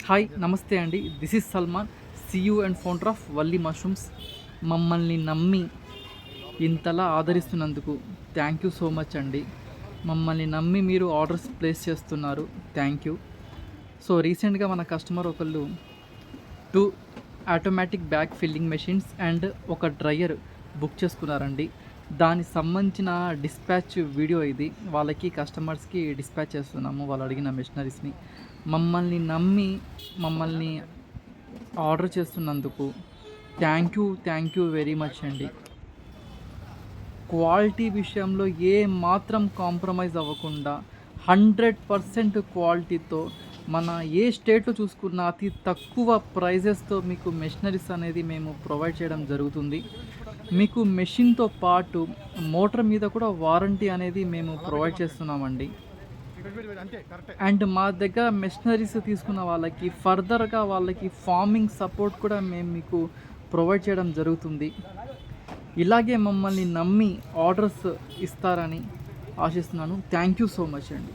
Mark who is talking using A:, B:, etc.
A: Hi నమస్తే అండి. This is Salman, CEO and founder of Valli mushrooms. మమ్మల్ని నమ్మి ఇంతలా ఆదరిస్తున్నందుకు థ్యాంక్ యూ సో మచ్ అండి. మమ్మల్ని నమ్మి మీరు ఆర్డర్స్ ప్లేస్ చేస్తున్నారు, థ్యాంక్ యూ. సో రీసెంట్గా మన కస్టమర్ ఒకళ్ళు 2 automatic bag filling machines and ఒక డ్రయర్ బుక్ చేసుకున్నారండి. దానికి సంబంధించిన డిస్పాచ్ వీడియో ఇది. వాళ్ళకి కస్టమర్స్కి డిస్పాచ్ చేస్తున్నాము వాళ్ళు అడిగిన మెషినరీస్ని. మమ్మల్ని నమ్మి మమ్మల్ని ఆర్డర్ చేస్తున్నందుకు థ్యాంక్ యూ వెరీ మచ్ అండి. క్వాలిటీ విషయంలో ఏ మాత్రం కాంప్రమైజ్ అవ్వకుండా 100% క్వాలిటీతో మన ఏ స్టేట్లో చూసుకున్నా అతి తక్కువ ప్రైజెస్తో మీకు మెషినరీస్ అనేది మేము ప్రొవైడ్ చేయడం జరుగుతుంది. మీకు మెషిన్తో పాటు మోటార్ మీద కూడా వారంటీ అనేది మేము ప్రొవైడ్ చేస్తున్నామండి. అండ్ మా దగ్గర మెషినరీస్ తీసుకున్న వాళ్ళకి ఫర్దర్గా వాళ్ళకి ఫార్మింగ్ సపోర్ట్ కూడా మేము మీకు ప్రొవైడ్ చేయడం జరుగుతుంది. ఇలాగే మమ్మల్ని నమ్మి ఆర్డర్స్ ఇస్తారని ఆశిస్తున్నాను. థ్యాంక్ యూ సో మచ్ అండి.